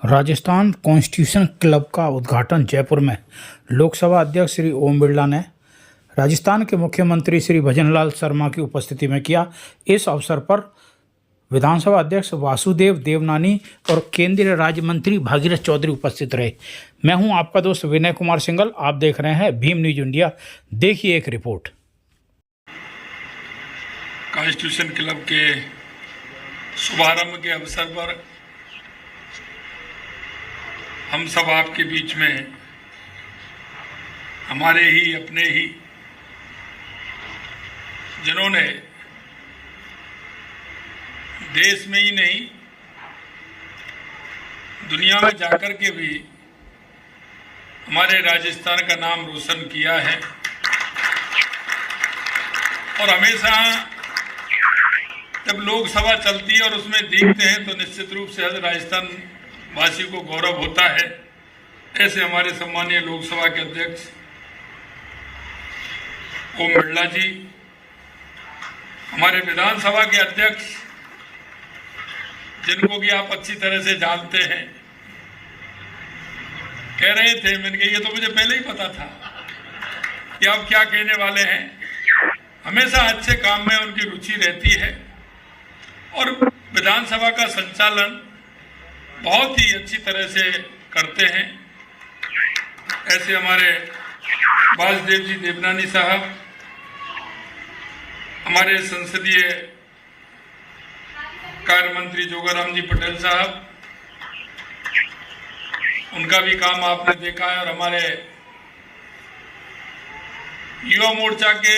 Rajasthan constitution club का उद्घाटन जयपुर में लोकसभा अध्यक्ष श्री ओम बिरला ने राजस्थान के मुख्यमंत्री श्री भजनलाल शर्मा की उपस्थिति में किया। इस अवसर पर विधानसभा अध्यक्ष वासुदेव देवनानी और केंद्रीय राज्य मंत्री भागीरथ चौधरी उपस्थित रहे। मैं हूं आपका दोस्त विनय कुमार सिंघल। आप देख रहे हैं भीम न्यूज इंडिया। देखिए एक रिपोर्ट। कॉन्स्टिट्यूशन क्लब के शुभारंभ के अवसर पर हम सब आपके बीच में हमारे ही अपने ही जिन्होंने देश में ही नहीं दुनिया में जाकर के भी हमारे राजस्थान का नाम रोशन किया है और हमेशा जब लोकसभा चलती है और उसमें देखते हैं तो निश्चित रूप से राजस्थान वासी को गौरव होता है। ऐसे हमारे सम्मानीय लोकसभा के अध्यक्ष ओम बिरला जी, हमारे विधानसभा के अध्यक्ष जिनको कि आप अच्छी तरह से जानते हैं, कह रहे थे, मैंने कहा ये तो मुझे पहले ही पता था कि आप क्या कहने वाले हैं। हमेशा अच्छे काम में उनकी रुचि रहती है और विधानसभा का संचालन बहुत ही अच्छी तरह से करते हैं। ऐसे हमारे वासुदेव जी देवनानी साहब, हमारे संसदीय कार्य मंत्री जोगाराम जी पटेल साहब, उनका भी काम आपने देखा है। और हमारे युवा मोर्चा के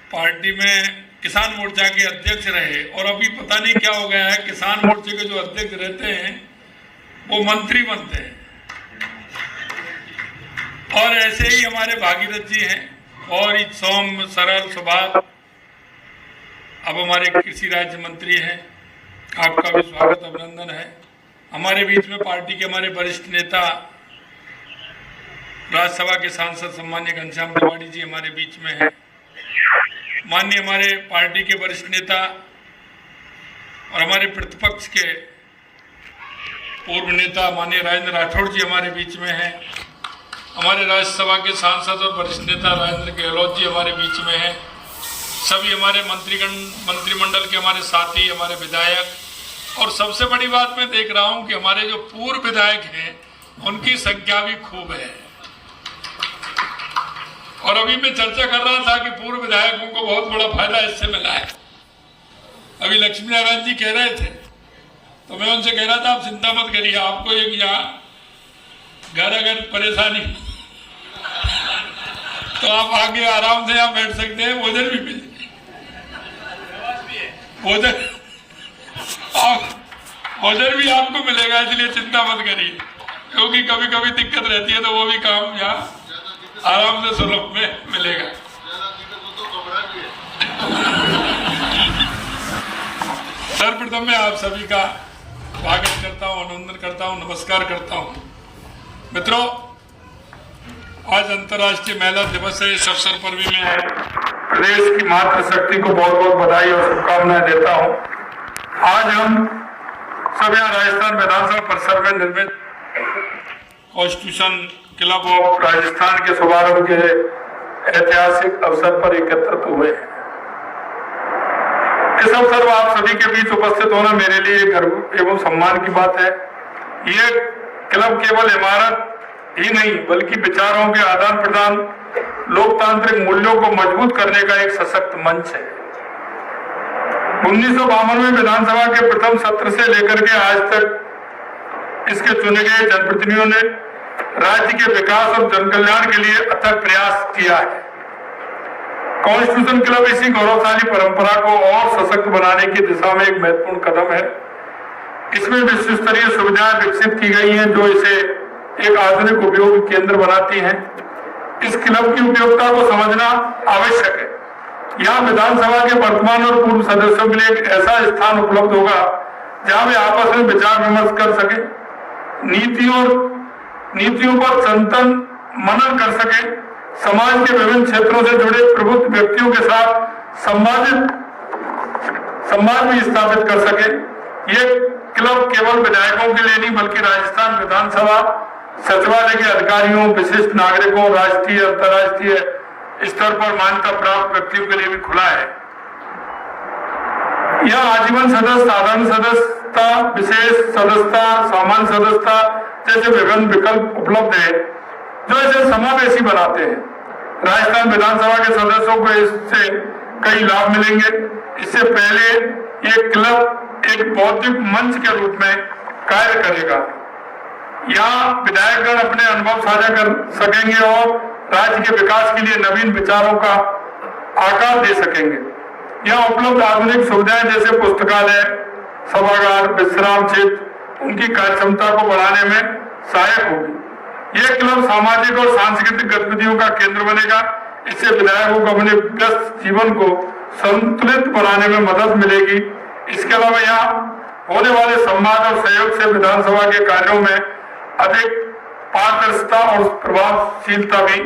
पार्टी में किसान मोर्चा के अध्यक्ष रहे और अभी पता नहीं क्या हो गया है, किसान मोर्चे के जो अध्यक्ष रहते हैं वो मंत्री बनते हैं। और ऐसे ही हमारे भागीरथ जी हैं और सौम्य सरल स्वभाव, अब हमारे कृषि राज्य मंत्री हैं। आपका भी स्वागत अभिनंदन है। हमारे बीच में पार्टी के हमारे वरिष्ठ नेता राज्यसभा के सांसद सम्मान्य घनश्याम तिवारी जी हमारे बीच में हैं। माननीय हमारे पार्टी के वरिष्ठ नेता और हमारे प्रतिपक्ष के पूर्व नेता माननीय राजेंद्र राठौड़ जी हमारे बीच में हैं। हमारे राज्यसभा के सांसद और वरिष्ठ नेता राजेंद्र गहलोत जी हमारे बीच में हैं। सभी हमारे मंत्रिमंडल के हमारे साथी, हमारे विधायक, और सबसे बड़ी बात मैं देख रहा हूं कि हमारे जो पूर्व विधायक हैं उनकी संख्या भी खूब है। और अभी मैं चर्चा कर रहा था कि पूर्व विधायकों को बहुत बड़ा फायदा इससे मिला है। अभी लक्ष्मी नारायण जी कह रहे थे तो मैं उनसे कह रहा था आप चिंता मत करिए, आपको एक यहाँ घर अगर परेशानी तो आप आगे आराम से यहाँ बैठ सकते हैं, भोजन भी मिल भोजन भी आपको मिलेगा, इसलिए चिंता मत करिए। क्योंकि कभी कभी दिक्कत रहती है तो वो भी काम यहाँ आराम से सुलभ में मिलेगा। सर्वप्रथम मैं आप सभी का स्वागत करता हूं, अभिनंदन करता हूं, नमस्कार करता हूं। मित्रों, आज अंतर्राष्ट्रीय महिला दिवस है। इस अवसर पर भी मैं प्रदेश की मातृशक्ति को बहुत बहुत बधाई और शुभकामनाएं देता हूं। आज हम सब यहाँ राजस्थान विधानसभा परिसर में निर्मित कॉन्स्टिट्यूशन क्लब ऑफ राजस्थान के शुभारंभ के ऐतिहासिक अवसर पर एकत्रित हुए। इस अवसर पर आप सभी के बीच उपस्थित होना मेरे लिए गर्व एवं सम्मान की बात है। ये क्लब केवल इमारत ही नहीं बल्कि विचारों के आदान प्रदान, लोकतांत्रिक मूल्यों को मजबूत करने का एक सशक्त मंच है। 1952 में विधानसभा के प्रथम सत्र से लेकर के आज तक इसके चुने गए जनप्रतिनिधियों ने राज्य के विकास और जनकल्याण के लिए अथक प्रयास किया है। कॉन्स्टिट्यूशन क्लब इसी गौरवशाली परंपरा को और सशक्त बनाने की दिशा में एक महत्वपूर्ण कदम है। इसमें विश्व स्तरीय सुविधाएं विकसित की गई हैं जो इसे एक आधुनिक उपयोग केंद्र बनाती हैं। इस क्लब की उपयोगिता को समझना आवश्यक है। यहाँ विधानसभा के वर्तमान और पूर्व सदस्यों के लिए एक ऐसा स्थान उपलब्ध होगा जहाँ वे आपस में विचार विमर्श कर सके, नीतियों पर चिंतन मनन कर सके, समाज के विभिन्न क्षेत्रों से जुड़े प्रबुद्ध व्यक्तियों के साथ संवाद भी स्थापित कर सके। ये क्लब केवल विधायकों के लिए नहीं बल्कि राजस्थान विधानसभा सचिवालय के अधिकारियों, विशिष्ट नागरिकों, राष्ट्रीय अंतर्राष्ट्रीय स्तर पर मान्यता प्राप्त व्यक्तियों के लिए भी खुला है। यह आजीवन सदस्य, साधारण सदस्यता, विशेष सदस्यता, सामान्य सदस्यता जैसे विभिन्न विकल्प उपलब्ध है जो इसे समावेशी बनाते हैं। राजस्थान विधानसभा के सदस्यों को इससे कई लाभ मिलेंगे। इससे पहले ये क्लब एक बौद्धिक मंच के रूप में कार्य करेगा। यहाँ विधायकगण अपने अनुभव साझा कर सकेंगे और राज्य के विकास के लिए नवीन विचारों का आकार दे सकेंगे। यहाँ उपलब्ध आधुनिक सुविधाएं जैसे पुस्तकालय, सभागार, विश्राम क्षेत्र उनकी कार्यक्षमता को बढ़ाने में सहायक होगी। यह क्लब सामाजिक और सांस्कृतिक गतिविधियों का केंद्र बनेगा। इससे विधायकों को अपने व्यस्त जीवन को संतुलित बनाने में मदद मिलेगी। इसके अलावा यहाँ होने वाले संवाद और सहयोग से विधानसभा के कार्यों में अधिक पारदर्शिता और प्रभावशीलता भी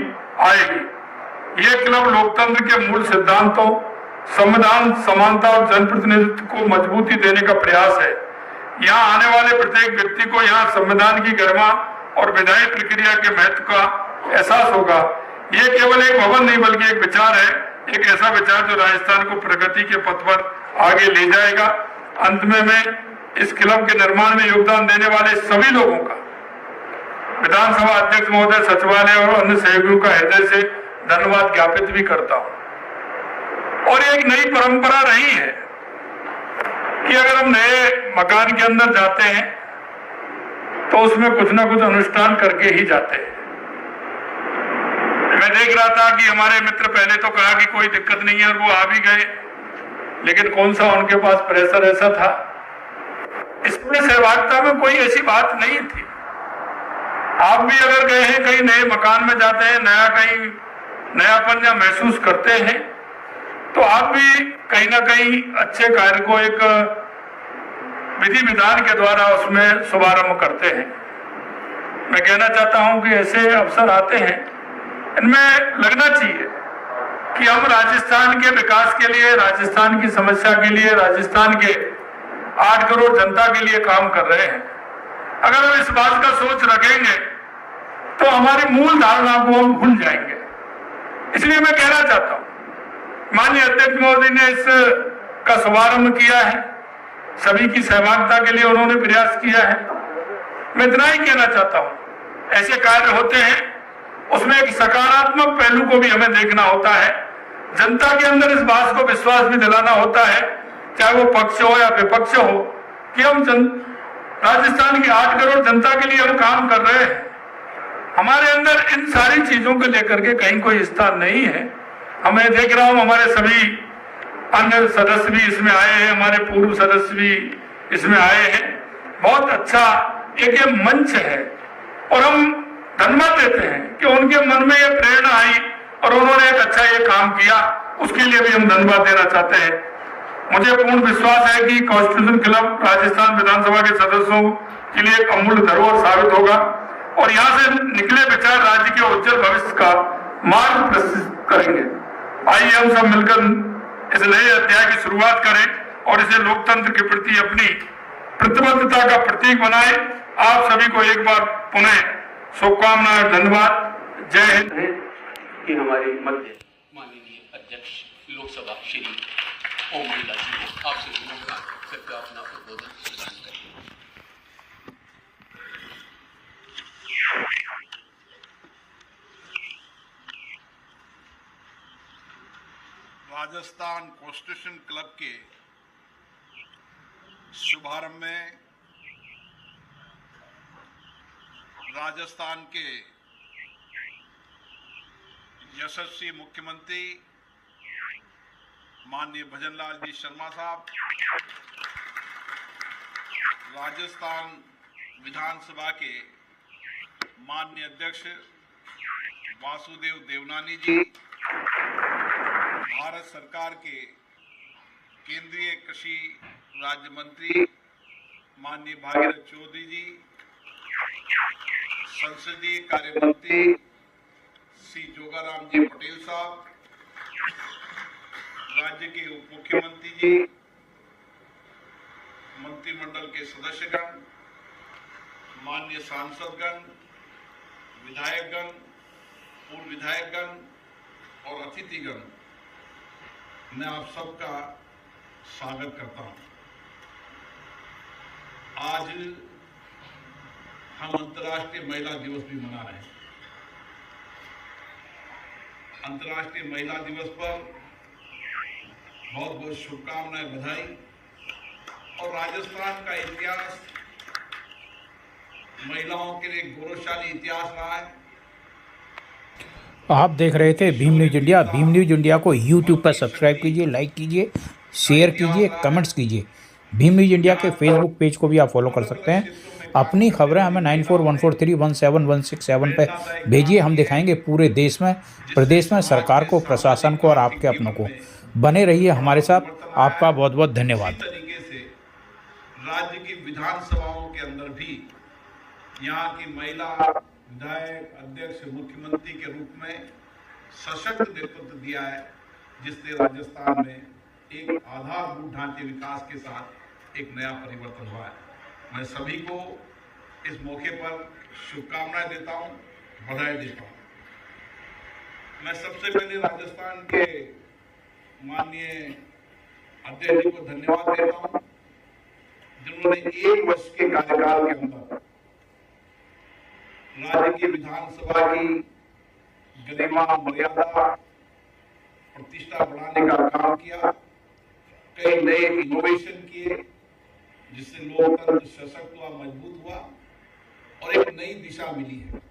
आएगी। यह क्लब लोकतंत्र के मूल सिद्धांतों, संविधान, समानता और जनप्रतिनिधित्व को मजबूती देने का प्रयास है। यहाँ आने वाले प्रत्येक व्यक्ति को यहाँ संविधान की गरिमा और विधायी प्रक्रिया के महत्व का एहसास होगा। ये केवल एक भवन नहीं बल्कि एक विचार है, एक ऐसा विचार जो राजस्थान को प्रगति के पथ पर आगे ले जाएगा। अंत में मैं इस क्लब के निर्माण में योगदान देने वाले सभी लोगों का, विधानसभा अध्यक्ष महोदय, सचिवालय और अन्य सहयोगियों का हृदय से धन्यवाद ज्ञापित भी करता हूं। और एक नई परंपरा रही है कि अगर हम नए मकान के अंदर जाते हैं तो उसमें कुछ ना कुछ अनुष्ठान करके ही जाते हैं। मैं देख रहा था कि हमारे मित्र पहले तो कहा कि कोई दिक्कत नहीं है और वो आ भी गए, लेकिन कौन सा उनके पास प्रेशर ऐसा था। इसमें सहभागिता में कोई ऐसी बात नहीं थी। आप भी अगर गए हैं कहीं नए मकान में जाते हैं, कहीं नयापन या महसूस करते हैं तो आप भी कहीं ना कहीं अच्छे कार्य को एक विधि विधान के द्वारा उसमें शुभारंभ करते हैं। मैं कहना चाहता हूं कि ऐसे अवसर आते हैं, इनमें लगना चाहिए कि हम राजस्थान के विकास के लिए, राजस्थान की समस्या के लिए, राजस्थान के 8 करोड़ जनता के लिए काम कर रहे हैं। अगर हम इस बात का सोच रखेंगे तो हमारी मूल धारणा को हम भूल जाएंगे। इसलिए मैं कहना चाहता हूं, माननीय अध्यक्ष महोदय ने इस का शुभारंभ किया है, सभी की सहभागिता के लिए उन्होंने प्रयास किया है। मैं इतना ही कहना चाहता हूं, ऐसे कार्य होते हैं उसमें एक सकारात्मक पहलू को भी हमें देखना होता है। जनता के अंदर इस बात को विश्वास भी दिलाना होता है, चाहे वो पक्ष हो या विपक्ष हो, कि हम राजस्थान की 8 करोड़ जनता के लिए हम काम कर रहे हैं। हमारे अंदर इन सारी चीजों को लेकर के कहीं कोई स्थान नहीं है। हमें देख रहा हूं हमारे सभी अन्य सदस्य भी इसमें आए हैं, हमारे पूर्व सदस्य भी इसमें आए हैं। बहुत अच्छा एक ये मंच है और हम धन्यवाद देते हैं कि उनके मन में ये प्रेरणा आई और उन्होंने एक अच्छा ये काम किया, उसके लिए भी हम धन्यवाद देना चाहते हैं। मुझे पूर्ण विश्वास है कि कॉन्स्टिट्यूशन क्लब राजस्थान विधानसभा के सदस्यों के लिए एक अमूल्य धरोहर साबित होगा और यहाँ से निकले विचार राज्य के उज्जवल भविष्य का मार्ग प्रशस्त करेंगे। आइए हम सब मिलकर इस नए अध्याय की शुरुआत करें और इसे लोकतंत्र के प्रति अपनी प्रतिबद्धता का प्रतीक बनाएं। आप सभी को एक बार पुनः शुभकामनाएं और धन्यवाद। जय हिंद। कि हमारे मध्य माननीय अध्यक्ष लोकसभा श्री ओम बिरला जी, आपसे विनम्र कृपया अपना उद्बोधन प्रदान करें। राजस्थान कॉन्स्टिट्यूशन क्लब के शुभारंभ में राजस्थान के यशस्वी मुख्यमंत्री माननीय भजनलाल जी शर्मा साहब, राजस्थान विधानसभा के माननीय अध्यक्ष वासुदेव देवनानी जी, भारत सरकार के केंद्रीय कृषि राज्य मंत्री माननीय भागीरथ चौधरी जी, संसदीय कार्य मंत्री श्री जोगाराम जी पटेल साहब, राज्य के उप मुख्यमंत्री जी मंत्रिमंडल के सदस्यगण, माननीय सांसदगण, विधायकगण, पूर्व विधायकगण और अतिथिगण, मैं आप सबका स्वागत करता हूं। आज हम अंतर्राष्ट्रीय महिला दिवस भी मना रहे हैं। अंतर्राष्ट्रीय महिला दिवस पर बहुत बहुत शुभकामनाएं, बधाई। और राजस्थान का इतिहास महिलाओं के लिए गौरवशाली इतिहास रहा है। आप देख रहे थे Bhim news India. Bhim news India को यूट्यूब पर सब्सक्राइब कीजिए, लाइक कीजिए, शेयर कीजिए, कमेंट्स कीजिए। भीम न्यूज इंडिया के फेसबुक पेज को भी आप फॉलो कर सकते हैं। अपनी खबरें हमें 9414317167 पे भेजिए। हम दिखाएंगे पूरे देश में, प्रदेश में सरकार को, प्रशासन को और आपके अपनों को। बने रहिए हमारे साथ। आपका बहुत बहुत धन्यवाद। इसी तरीके से राज्य की विधानसभाओं के अंदर भी यहाँ की महिला विधायक, अध्यक्ष, मुख्यमंत्री के रूप में सशक्त नेतृत्व दिया है, जिससे राजस्थान में एक आधारभूत ढांचे विकास के साथ एक नया परिवर्तन हुआ है। मैं सभी को इस मौके पर शुभकामनाएं देता हूं, बधाई देता हूं। मैं सबसे पहले राजस्थान के माननीय अध्यक्ष जी को धन्यवाद देता हूं, जिन्होंने 1 वर्ष के कार्यकाल के अंदर राज्य की विधानसभा की गरिमा, मर्यादा, प्रतिष्ठा बढ़ाने का काम किया। कई नए इनोवेशन किए, जिससे लोकतंत्र सशक्त हुआ, मजबूत हुआ और एक नई दिशा मिली है।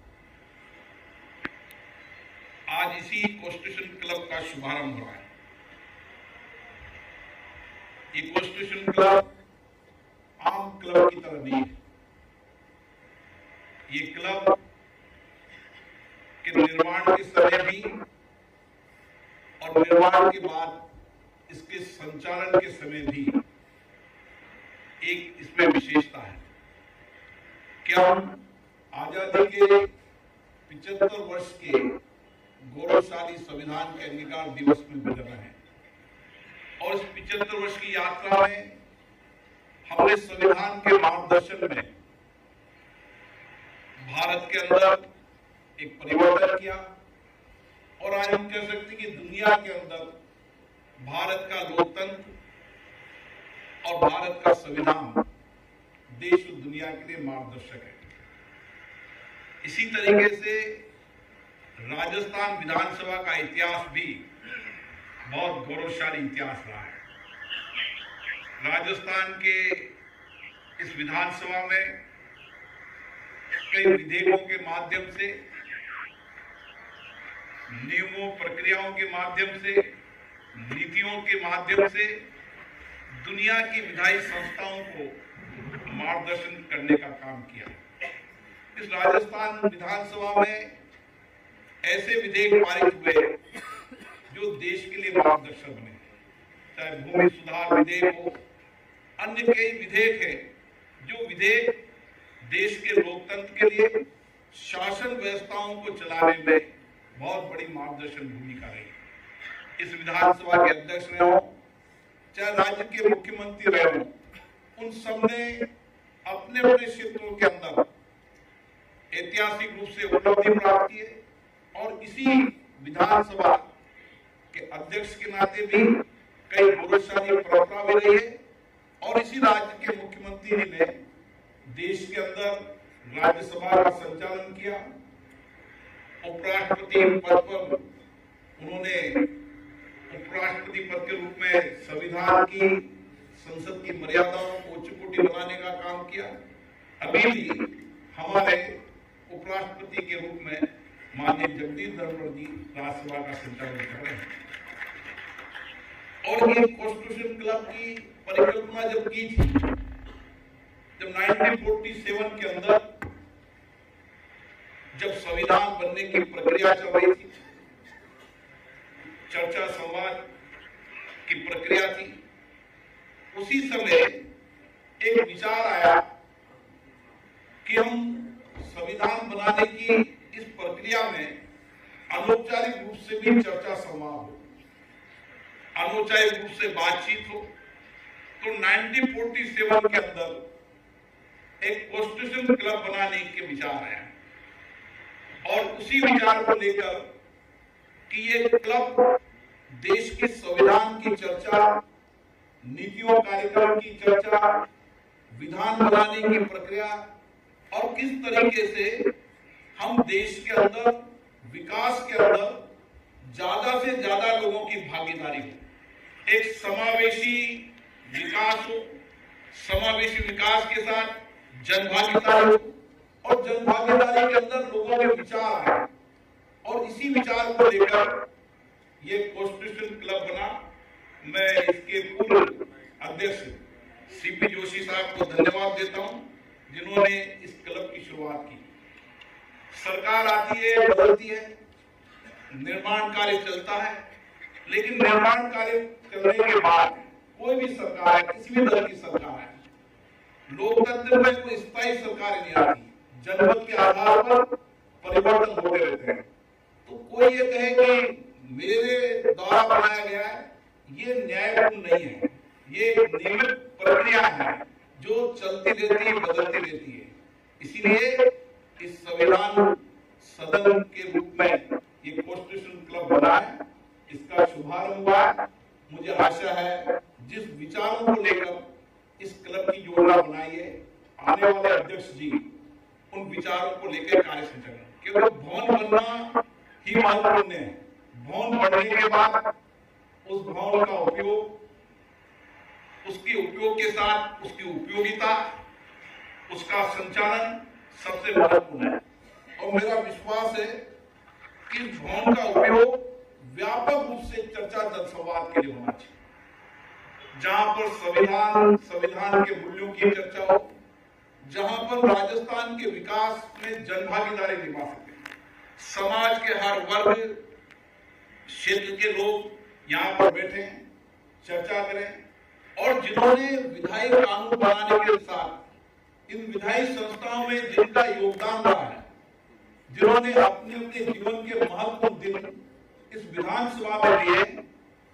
आज इसी कॉन्स्टिट्यूशन क्लब का शुभारंभ हो रहा है। ये कॉन्स्टिट्यूशन क्लब आम क्लब की तरह नहीं है। ये क्लब के निर्माण के समय भी और निर्माण के बाद इसके संचालन के समय भी एक इसमें विशेषता है कि हम आजादी के 75 वर्ष के गौरवशाली संविधान के अंगीकार दिवस में गुजर रहे हैं। और इस 75 वर्ष की यात्रा में हमने संविधान के मार्गदर्शन में भारत के अंदर एक परिवर्तन किया और आज हम कह सकते हैं कि दुनिया के अंदर भारत का लोकतंत्र और भारत का संविधान देश और दुनिया के लिए मार्गदर्शक है। इसी तरीके से राजस्थान विधानसभा का इतिहास भी बहुत गौरवशाली इतिहास रहा है। राजस्थान के इस विधानसभा में कई विधेयकों के माध्यम से, नियमों, प्रक्रियाओं के माध्यम से, नीतियों के माध्यम से दुनिया की विधायी संस्थाओं को मार्गदर्शन करने का काम किया। इस राजस्थान विधानसभा में ऐसे विधेयक पारित हुए जो देश के लिए मार्गदर्शक बने, चाहे भूमि सुधार विधेयक हो, अन्य कई विधेयक है जो विधेयक देश के लोकतंत्र के लिए, शासन व्यवस्थाओं को चलाने में बहुत बड़ी मार्गदर्शन भूमिका रही। इस विधानसभा के अध्यक्ष रहे हो, चाहे राज्य के मुख्यमंत्री रहे हो, उन सब ने अपने अपने क्षेत्रों के अंदर ऐतिहासिक रूप से उपलब्धि प्राप्त की है। और इसी विधानसभा के अध्यक्ष के नाते भी कई गौरवशाली परंपरा भी रही है। और इसी राज्य के मुख्यमंत्री जी ने देश के अंदर राज्यसभा का संचालन किया। उपराष्ट्रपति पद पर उन्होंने उपराष्ट्रपति पद के रूप में संविधान की, संसद की मर्यादाओं को उच्चकोटि बनाने का काम किया। अभी भी हमारे उपराष्ट्रपति के रूप में माननीय जगदीश धनखड़ जी राज्यसभा का संचालन कर रहे हैं। और ये कॉन्स्टिट्यूशन क्लब की परिकल्पना जब की थी, जब 1947 के अंदर जब संविधान बनने की प्रक्रिया चल रही थी, चर्चा संवाद की प्रक्रिया थी, उसी समय एक विचार आया कि हम संविधान बनाने की इस प्रक्रिया में अनौपचारिक रूप से भी चर्चा संवाद हो, अनौपचारिक रूप से बातचीत हो, तो तो 1947 के अंदर एक कॉन्स्टिट्यूशन क्लब बनाने के विचार आया और उसी विचार को लेकर कि ये क्लब देश के संविधान की चर्चा, नीतियों कार्यक्रम की चर्चा, विधान बनाने की प्रक्रिया और किस तरीके से हम देश के अंदर विकास के अंदर ज्यादा से ज्यादा लोगों की भागीदारी हो, एक समावेशी विकास हो, समावेशी विकास के साथ जनभागीदारी हो और जनभागीदारी के अंदर लोगों के विचार आए और इसी विचार को लेकर ये कॉन्स्टिट्यूशन क्लब बना। मैं इसके पूर्व अध्यक्ष सीपी जोशी साहब को धन्यवाद देता हूं जिन्होंने इस क्लब की शुरुआत की। सरकार आती है, बदलती है, निर्माण कार्य चलता है, लेकिन निर्माण कार्य करने के बाद कोई भी सरकार है, किसी भी दल की सरकार है, लोकतंत्र में कोई स्थायी सरकार नहीं आती, जनमत के आधार पर परिवर्तन होते रहते हैं। तो कोई ये कहे कि मेरे द्वारा बनाया गया है, ये न्यायपूर्ण नहीं है, ये नियमित प्रक्रिया है जो चलती रहती है, बदलती रहती है। इसीलिए इस संविधान सदन के रूप में ये कॉन्स्टिट्यूशन क्लब बना है, इसका शुभारंभ हुआ है। मुझे आशा है जिस विचारों को लेकर इस क्लब की योजना बनाई है, आने वाले अध्यक्ष जी उन विचारों को लेकर कार्य संचालन, क्योंकि भवन बनना ही महत्वपूर्ण है। भवन बनने के बाद उस भवन का उपयोग, उसके उपयोग के साथ उसकी उपयोगिता, उसका संचालन सबसे महत्वपूर्ण है। और मेरा विश्वास है कि भवन का उपयोग व्यापक रूप से चर्चा जनसंवाद के लिए होना चाहिए, जहां पर संविधान के मूल्यों की चर्चा हो, जहां पर राजस्थान के विकास में जनभागीदारी निभा सके, समाज के हर वर्ग क्षेत्र के लोग यहाँ पर बैठे हैं, चर्चा करें और जिन्होंने विधायी कानून बनाने के साथ इन विधायी संस्थाओं में जिनका योगदान रहा है, जिन्होंने अपने अपने जीवन के महत्वपूर्ण दिन इस विधानसभा में दिए,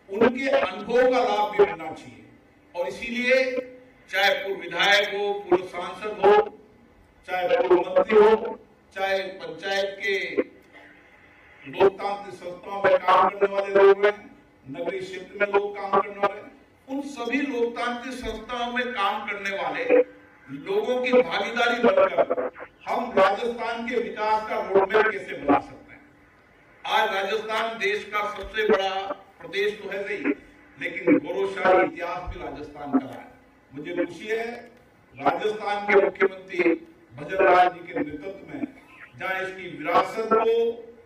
उनके अनुभव का लाभ भी मिलना चाहिए। और इसीलिए चाहे पूर्व विधायक हो, पूर्व सांसद हो, चाहे पूर्व मंत्री हो, चाहे पंचायत के लोकतांत्रिक संस्थाओं में काम करने वाले लोग हैं, नगरीय क्षेत्र में लोग काम करने वाले, उन सभी लोकतांत्रिक संस्थाओं में काम करने वाले लोगों की भागीदारी बनकर हम राजस्थान के विकास का रोडमैप कैसे बना सकते हैं। आज राजस्थान देश का सबसे बड़ा प्रदेश तो है सही, लेकिन गौरवशाली इतिहास भी राजस्थान का है। मुझे खुशी है राजस्थान के मुख्यमंत्री भजनलाल जी के नेतृत्व में जहां इसकी विरासत को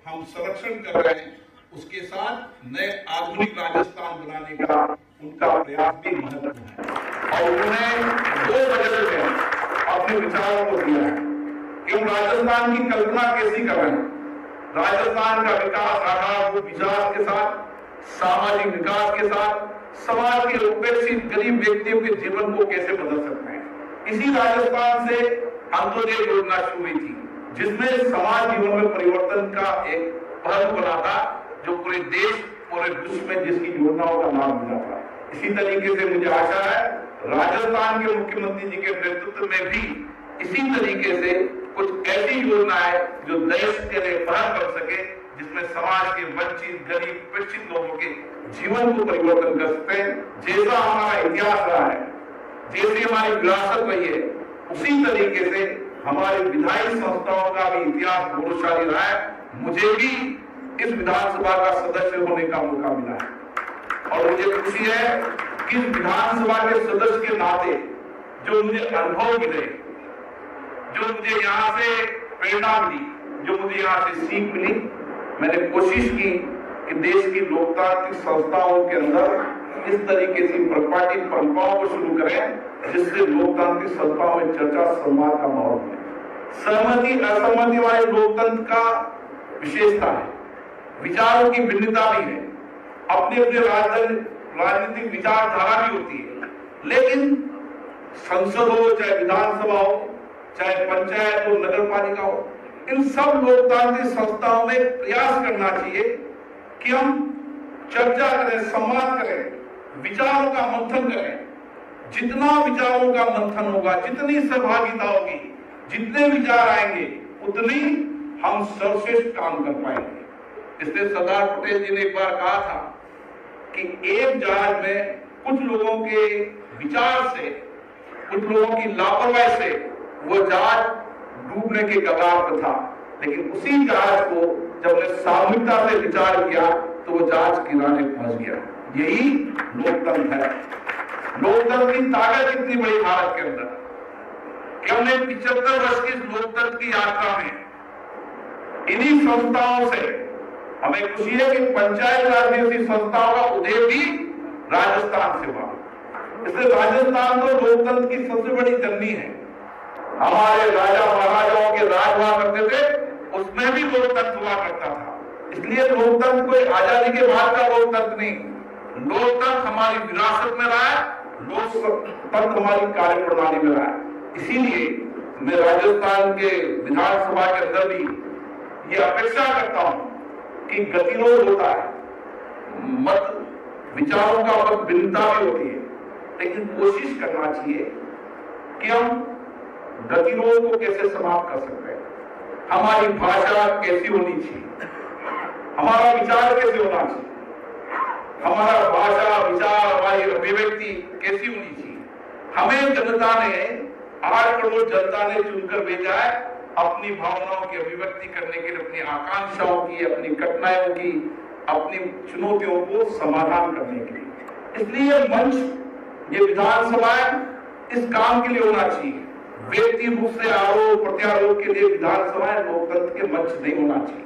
हम संरक्षण कर रहे हैं, उसके साथ नए आधुनिक राजस्थान बनाने का उनका प्रयास भी महत्वपूर्ण है। और उन्होंने 2 बजट में अपने विचारों को दिया है कि हम राजस्थान की कल्पना कैसी कर रहे हैं। राजस्थान का विकास आधारभूत विकास के साथ, सामाजिक विकास के साथ, समाज के उपेक्षित गरीब व्यक्तियों के जीवन को कैसे बदल सकते हैं। इसी राजस्थान से अंत्योदय योजना शुरू हुई थी, जिसमें समाज जीवन में परिवर्तन का एक पहलू बना था, जो पूरे देश, पूरे विश्व में जिसकी योजनाओं का लाभ मिला था। इसी तरीके से मुझे आशा है राजस्थान के मुख्यमंत्री जी के नेतृत्व में भी इसी तरीके से कुछ ऐसी योजनाएं जो देश के लिए पहल कर सके, जिसमें समाज के वंचित, गरीब, उपेक्षित लोगों के जीवन को परिवर्तन कर सकते हैं। जैसा हमारा इतिहास रहा है, जैसी हमारी विरासत रही है, उसी तरीके से हमारे विधायी संस्थाओं का भी इतिहास गौरवशाली रहा है। मुझे भी इस विधानसभा का सदस्य होने का मौका मिला है और मुझे खुशी है कि इस विधानसभा के सदस्य के नाते जो मुझे अनुभव मिले, जो मुझे यहाँ से प्रेरणा मिली, जो मुझे यहाँ से सीख मिली, मैंने कोशिश की कि देश की लोकतांत्रिक संस्थाओं के अंदर इस तरीके से प्रपाटी परंपराओं को शुरू करें जिससे लोकतांत्रिक संस्थाओं में चर्चा, संवाद का माहौल है। सहमति असहमति वाले लोकतंत्र का विशेषता है, विचारों की भिन्नता भी है, अपने अपने राजनीतिक विचारधारा भी होती है, लेकिन संसद हो, चाहे विधानसभा हो, चाहे पंचायत हो, नगर पालिका हो, इन सब लोकतांत्रिक संस्थाओं में प्रयास करना चाहिए कि हम चर्चा करें, संवाद करें, विचारों का मंथन करें, जितना विचारों का मंथन होगा, जितनी सहभागिता होगी, जितने विचार आएंगे, उतनी हम सर्वश्रेष्ठ काम कर पाएंगे। इसलिए सरदार पटेल जी ने एक बार कहा था कि एक जहाज में कुछ लोगों के विचार से, कुछ लोगों की लापरवाही से वो जहाज डूबने के कगार पर था, लेकिन उसी जहाज को जब ने सामूहिकता से विचार किया तो वो जहाज किनारे पहुंच गया। यही लोकतंत्र है। लोकतंत्र की ताकत इतनी बड़ी भारत के अंदर कि हमने 75 वर्ष की लोकतंत्र की यात्रा में इन्हीं संस्थाओं से हमें खुशी है कि पंचायत राज जैसी संस्थाओं का उदय भी राजस्थान से हुआ। इसलिए राजस्थान तो लोकतंत्र की सबसे बड़ी जननी है। हमारे राजा महाराजाओं के राज हुआ करते थे, उसमें भी लोकतंत्र हुआ करता था। इसलिए लोकतंत्र कोई आजादी के बाद का लोकतंत्र नहीं, लोकतंत्र हमारी विरासत में रहा है, लोकतंत्र हमारी कार्य प्रणाली में रहा है। इसीलिए मैं राजस्थान के विधानसभा के अंदर भी ये अपेक्षा करता हूं कि गतिरोध होता है, मत विचारों का मत भिन्नता भी होती है, लेकिन कोशिश करना चाहिए कि हम गतिरोध को कैसे समाप्त कर सकते हैं। हमारी भाषा कैसी होनी चाहिए, हमारा विचार कैसे होना चाहिए, हमारा भाषा विचार, हमारी अभिव्यक्ति कैसी होनी चाहिए। हमें जनता ने, 8 करोड़ जनता ने चुनकर भेजा है अपनी भावनाओं की अभिव्यक्ति करने के लिए, अपनी आकांक्षाओं की, अपनी कठिनाइयों की, अपनी चुनौतियों को समाधान करने के लिए। इसलिए मंच, ये विधानसभा इस काम के लिए होना चाहिए। व्यक्ति रूप से आरोप प्रत्यारोप के लिए विधानसभाएं लोकतंत्र के मंच नहीं होना चाहिए।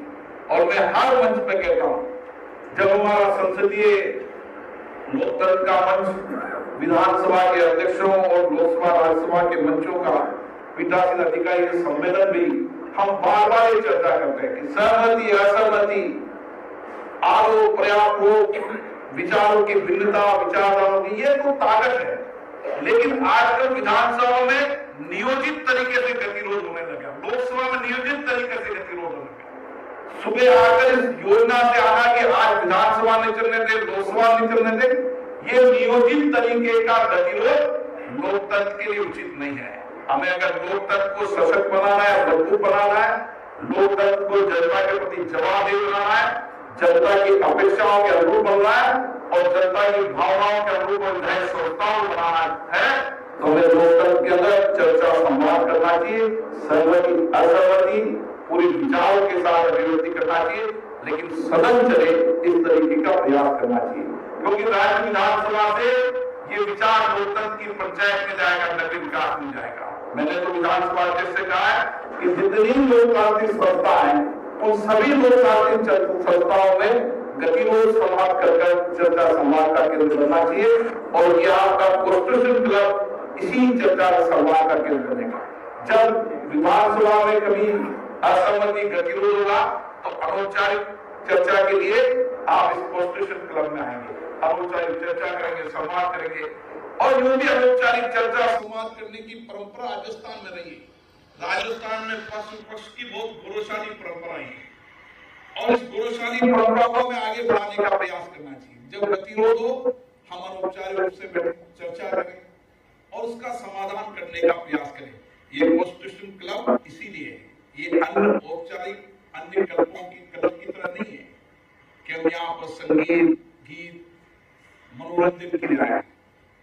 और मैं हर मंच पे कहता हूं, जब हमारा संसदीय लोकतंत्र का मंच विधानसभा के अध्यक्षों और लोकसभा राज्यसभा के मंचों का पीठासीन अधिकारी के सम्मेलन भी हम बार बार ये चर्चा करते हैं कि सहमति, असहमति, आरोप प्रत्यारोप, विचारों की भिन्नता, विचारधाराओं की, ये तो ताकत है। लेकिन आजकल विधानसभा में नियोजित तरीके से गतिरोध होने लगा, लोकसभा में नियोजित तरीके से गतिरोध होने लगा। सुबह आकर इस योजना से आना कि आज विधानसभा नहीं चलने दे, लोकसभा नहीं चलने दे, ये नियोजित तरीके का गतिरोध लोकतंत्र के लिए उचित नहीं है। हमें अगर लोकतंत्र को सशक्त बनाना है, मजबूत बनाना है, लोकतंत्र को जनता के प्रति जवाबदेह बनाना है, जनता की अपेक्षाओं के अनुरूप बनना है और जनता की भावनाओं के अनुरूप विधायी संस्थाओं बनाना है, तो हमें लोकतंत्र के अंदर चर्चा संवाद करना चाहिए, सहमति असहमति पूरी विचारों के साथ अभिव्यक्ति करना चाहिए, लेकिन सदन चले इस तरीके का प्रयास करना चाहिए। क्योंकि राज्य विधानसभा से ये विचार लोकतंत्र की पंचायत में जाएगा, नगरीय विकास में जाएगा। मैंने तो विधानसभा अध्यक्ष से कहा है कि जितनी लोकतांत्रिक संस्था है उन सभी लोकतांत्रिक संस्थाओं में गतिरोध समाप्त कर चर्चा संवाद का केंद्र बनना चाहिए और ये आपका कॉन्स्टिट्यूशन क्लब इसी चर्चा संवाद का केंद्र बनेगा। जब विधानसभा में कभी असहमति गतिरोध होगा तो अनौपचारिक चर्चा के लिए आप इस कॉन्स्टिट्यूशन क्लब में आएंगे, अनौपचारिक चर्चा करेंगे, संवाद करेंगे। और यूं भी अनौपचारिक चर्चा संवाद करने की परंपरा राजस्थान में रही है। राजस्थान में पक्ष विपक्ष की बहुत गौरवशाली परंपरा है और इस गौरवशाली परंपरा को हमें आगे बढ़ाने का प्रयास करना चाहिए। जब गतिरोध हो हम अनौपचारिक रूप से चर्चा करें और उसका समाधान करने का प्रयास करें। ये कॉन्स्टिट्यूशन क्लब इसीलिए है, ये अन्य औपचारिक अन्य क्लब की तरह नहीं है कि हम यहाँ पर संगीत, गीत, मनोरंजन के लिए आए।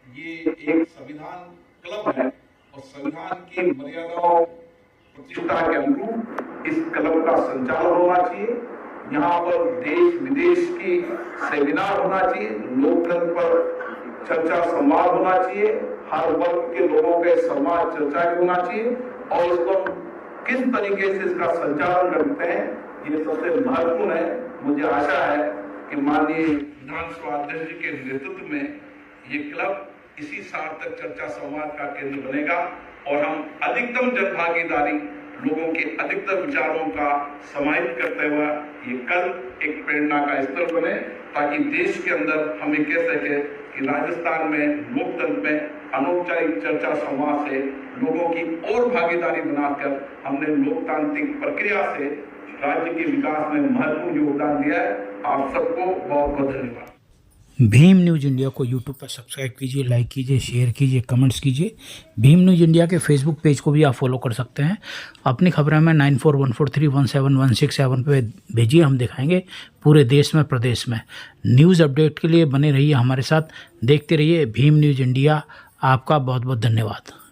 ये एक संविधान क्लब है और संविधान की मर्यादाओं प्रतिष्ठा के अनुरूप इस क्लब का संचालन होना चाहिए। यहाँ पर देश विदेश की सेमिनार होना चाहिए, लोकतंत्र पर चर्चा संवाद होना चाहिए, हर वर्ग के लोगों के संवाद चर्चा होना चाहिए और इसको किस तरीके से इसका संचालन करते हैं ये सबसे महत्वपूर्ण है। मुझे आशा है कि माननीय विधानसभा अध्यक्ष जी के नेतृत्व में ये क्लब इसी सार्थक चर्चा संवाद का केंद्र बनेगा और हम अधिकतम जनभागीदारी, लोगों के अधिकतर विचारों का समाहित करते हुए ये कल एक प्रेरणा का स्तर बने ताकि देश के अंदर हमें कह सके कि राजस्थान में लोकतंत्र में अनौपचारिक चर्चा संवाद से लोगों की और भागीदारी बनाकर हमने लोकतांत्रिक प्रक्रिया से राज्य के विकास में महत्वपूर्ण योगदान दिया है। आप सबको बहुत बहुत धन्यवाद। भीम न्यूज़ इंडिया को यूट्यूब पर सब्सक्राइब कीजिए, लाइक कीजिए, शेयर कीजिए, कमेंट्स कीजिए। भीम न्यूज़ इंडिया के फेसबुक पेज को भी आप फॉलो कर सकते हैं। अपनी खबरें में 9414317167 पे भेजिए, हम दिखाएंगे पूरे देश में, प्रदेश में। न्यूज़ अपडेट के लिए बने रहिए हमारे साथ, देखते रहिए भीम न्यूज़ इंडिया। आपका बहुत बहुत धन्यवाद।